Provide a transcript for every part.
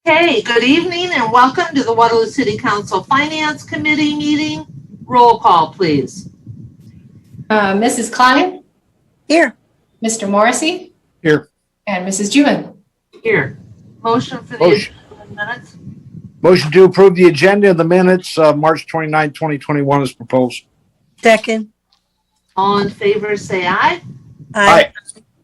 Hey, good evening and welcome to the Waterloo City Council Finance Committee meeting. Roll call, please. Mrs. Klein? Here. Mr. Morrissey? Here. And Mrs. Jewin? Here. Motion for the minutes. Motion to approve the agenda of the minutes of March 29, 2021 is proposed. Second. All in favor, say aye. Aye.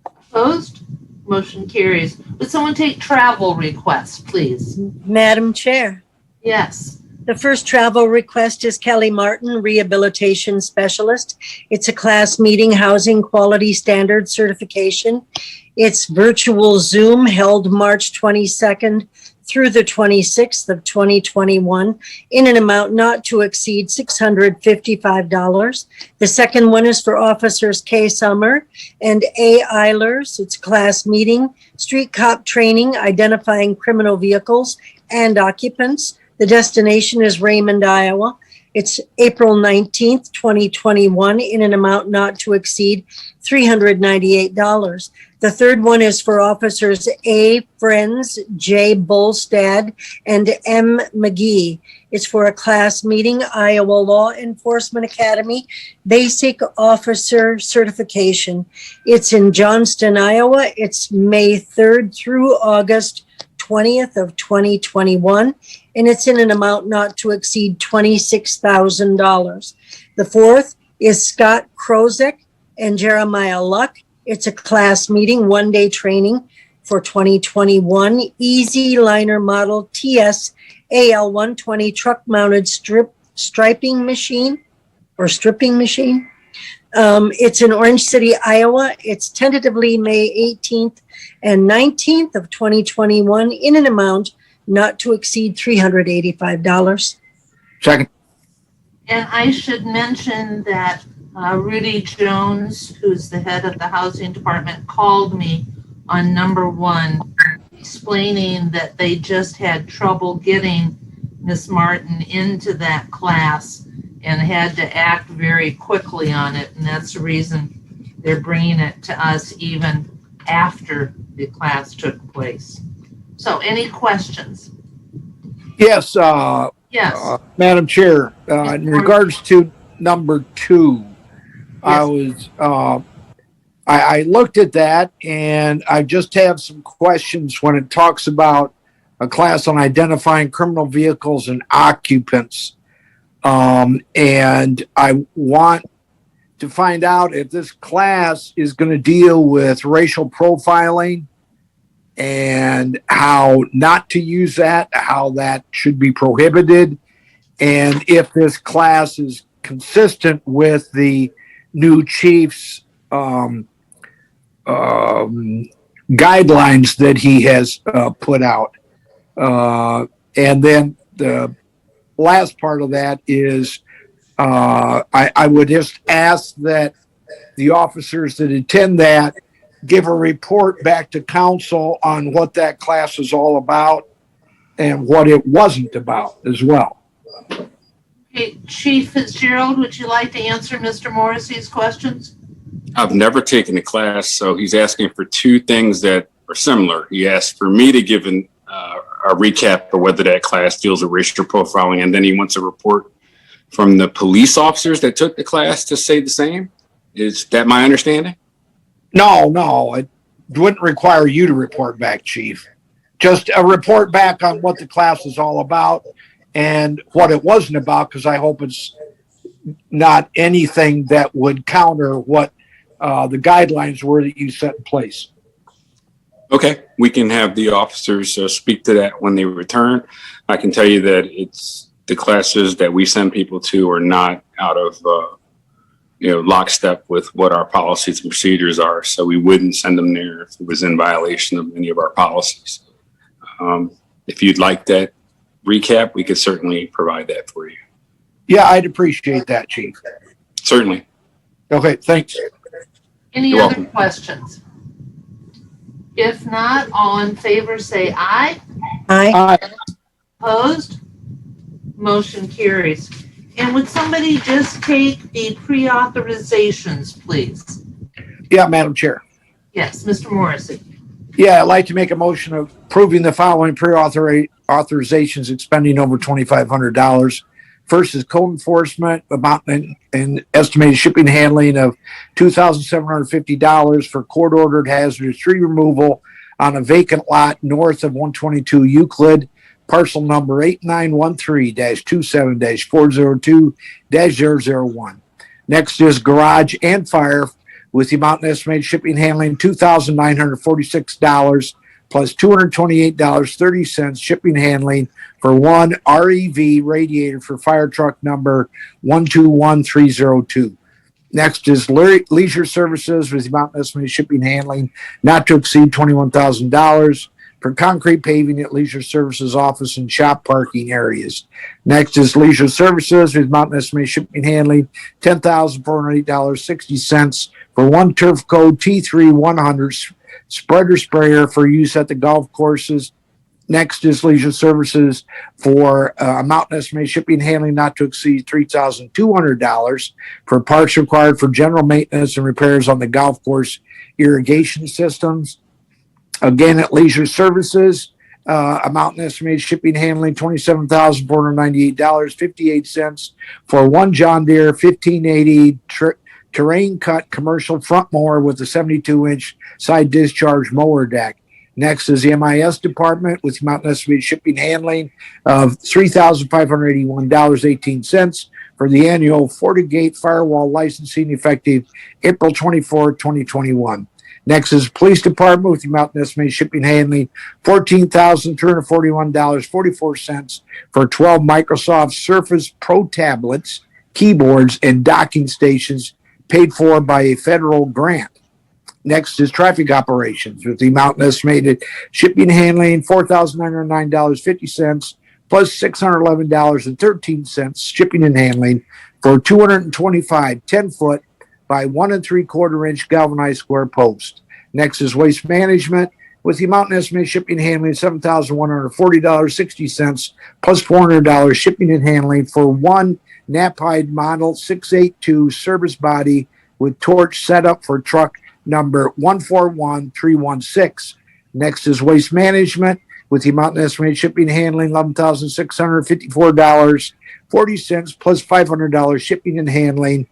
Opposed? Motion carries. Would someone take travel requests, please? Madam Chair, Yes. the first travel request is Kelly Martin, Rehabilitation Specialist. It's a class meeting, Housing Quality Standard Certification. It's virtual Zoom held March 22nd through the 26th of 2021 in an amount not to exceed $655. The second one is for Officers K. Summer and A. Eilers. It's class meeting, street cop training, identifying criminal vehicles and occupants. The destination is Raymond, Iowa. It's April 19th, 2021 in an amount not to exceed $398. The third one is for Officers A. Friends, J. Bolstad, and M. McGee. It's for a class meeting, Iowa Law Enforcement Academy, Basic Officer Certification. It's in Johnston, Iowa. It's May 3rd through August 20th of 2021, and it's in an amount not to exceed $26,000. The fourth is Scott Krozek and Jeremiah Luck. It's a class meeting, one-day training for 2021, Easy Liner Model TS AL 120 truck-mounted striping machine or stripping machine. It's in Orange City, Iowa. It's tentatively May 18th and 19th of 2021 in an amount not to exceed $385. Second. And I should mention that Rudy Jones, who's the head of the housing department, called me on number one, explaining that they just had trouble getting Miss Martin into that class and had to act very quickly on it. And that's the reason they're bringing it to us even after the class took place. So any questions? Yes. Yes. Madam Chair, in regards to number 2, Yes. I looked at that and I just have some questions when it talks about a class on identifying criminal vehicles and occupants. And I want to find out if this class is going to deal with racial profiling and how not to use that, how that should be prohibited, and if this class is consistent with the new chief's guidelines that he has put out. And then the last part of that is I would just ask that the officers that attend that give a report back to council on what that class is all about and what it wasn't about as well. Okay, Chief Fitzgerald, would you like to answer Mr. Morrissey's questions? I've never taken a class, so he's asking for 2 things that are similar. He asked for me to give a recap of whether that class deals with racial profiling, and then he wants a report from the police officers that took the class to say the same. Is that my understanding? No, it wouldn't require you to report back, Chief. Just a report back on what the class is all about and what it wasn't about, because I hope it's not anything that would counter what the guidelines were that you set in place. Okay, we can have the officers speak to that when they return. I can tell you that it's the classes that we send people to are not out of lockstep with what our policies and procedures are. So we wouldn't send them there if it was in violation of any of our policies. If you'd like that recap, we could certainly provide that for you. Yeah, I'd appreciate that, Chief. Certainly. Okay, thanks. Any You're other welcome. questions? If not, all in favor say aye. Aye. Opposed? Motion carries. And would somebody just take the pre-authorizations, please? Yeah, Madam Chair. Yes, Mr. Morrissey. Yeah, I'd like to make a motion of approving the following pre-authorizations expending over $2,500. First is code enforcement, amount and estimated shipping and handling of $2,750 for court-ordered hazardous tree removal on a vacant lot north of 122 Euclid, parcel number 8913-27-402-001. Next is garage and fire with the amount and estimated shipping and handling $2,946 plus $228.30 shipping and handling for one REV radiator for fire truck number 121302. Next is leisure services with the amount and estimated shipping and handling not to exceed $21,000 for concrete paving at leisure services office and shop parking areas. Next is leisure services with amount and estimated shipping and handling $10,408.60 for one Turf Co. T3 100 spreader sprayer for use at the golf courses. Next is leisure services for amount and estimated shipping and handling not to exceed $3,200 for parts required for general maintenance and repairs on the golf course irrigation systems. Again, at leisure services, amount and estimated shipping and handling $27,498.58 for one John Deere 1580 terrain cut commercial front mower with a 72-inch side discharge mower deck. Next is the MIS department with amount and estimated shipping and handling of $3,581.18 for the annual FortiGate firewall licensing effective April 24, 2021. Next is police department with the amount and estimated shipping and handling $14,341.44 for 12 Microsoft Surface Pro tablets, keyboards, and docking stations paid for by a federal grant. Next is traffic operations with the amount and estimated shipping and handling $4,909.50 plus $611.13 shipping and handling for 225 10-foot by 1 3/4-inch galvanized square post. Next is waste management with the amount and estimated shipping and handling $7,140.60 plus $400 shipping and handling for one Knapheide Model 682 service body with torch setup for truck number 141316. Next is waste management with the amount and estimated shipping and handling $11,654.40 plus $500 shipping and handling,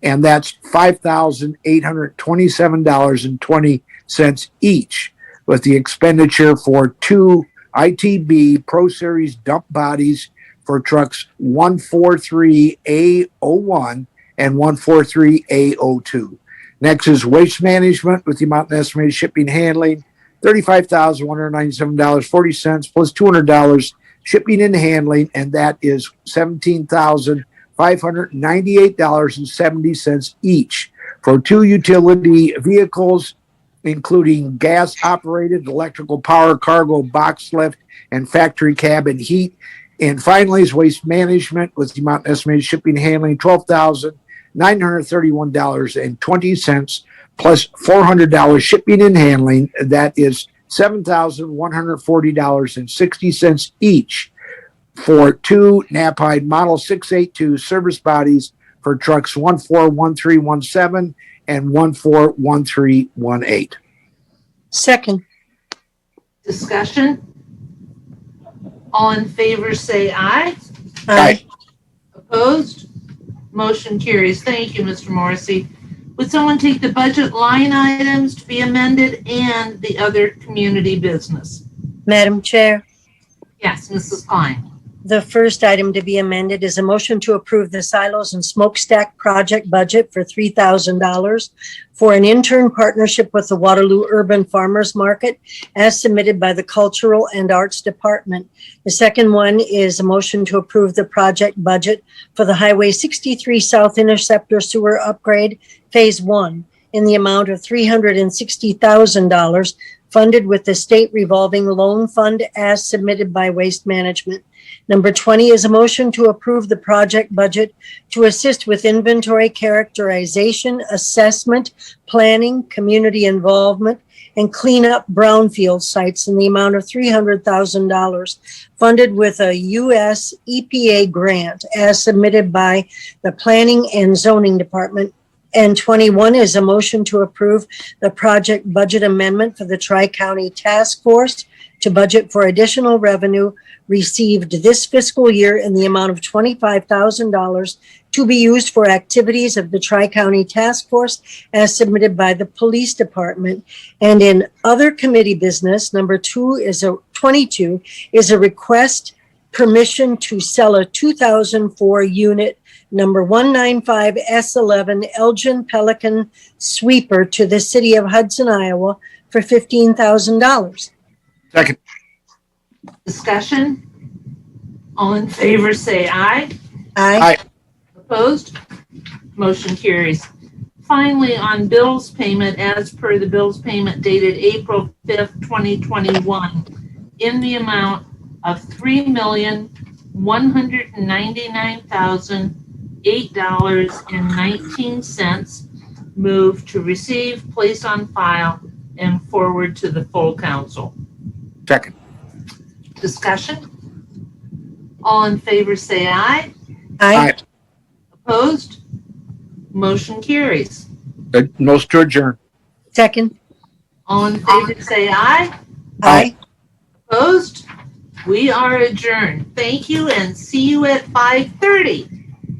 and that's $5,827.20 each, with the expenditure for two ITB Pro Series dump bodies for trucks 143A01 and 143A02. Next is waste management with the amount and estimated shipping and handling $35,197.40 plus $200 shipping and handling, and that is $17,598.70 each for two utility vehicles, including gas-operated electrical power, cargo box lift, and factory cabin heat. And finally is waste management with the amount estimated shipping and handling $12,931.20 plus $400 shipping and handling. That is $7,140.60 each for two Knapheide Model 682 service bodies for trucks 141317 and 141318. Second. Discussion? All in favor say aye. Aye. Opposed? Motion carries. Thank you, Mr. Morrissey. Would someone take the budget line items to be amended and the other community business? Madam Chair, Yes, Mrs. Klein. the first item to be amended is a motion to approve the silos and smokestack project budget for $3,000 for an intern partnership with the Waterloo Urban Farmers Market as submitted by the Cultural and Arts Department. The second one is a motion to approve the project budget for the Highway 63 South Interceptor Sewer Upgrade Phase 1 in the amount of $360,000 funded with the State Revolving Loan Fund as submitted by Waste Management. Number 20 is a motion to approve the project budget to assist with inventory characterization, assessment, planning, community involvement, and clean up brownfield sites in the amount of $300,000 funded with a U.S. EPA grant as submitted by the Planning and Zoning Department And 21 is a motion to approve the project budget amendment for the Tri-County Task Force to budget for additional revenue received this fiscal year in the amount of $25,000 to be used for activities of the Tri-County Task Force as submitted by the Police Department. And in other committee business, number 22 is a request permission to sell a 2004 unit number 195S11 Elgin Pelican sweeper to the city of Hudson, Iowa for $15,000. Second. Discussion? All in favor, say aye. Aye. Opposed? Motion carries. Finally, on bills payment, as per the bills payment dated April 5th, 2021, in the amount of $3,199,008.19, move to receive, place on file, and forward to the full council. Second. Discussion? All in favor, say aye. Aye. Opposed? Motion carries. Most to adjourn. Second. All in favor, say aye. Aye. Opposed? We are adjourned. Thank you and see you at 5:30.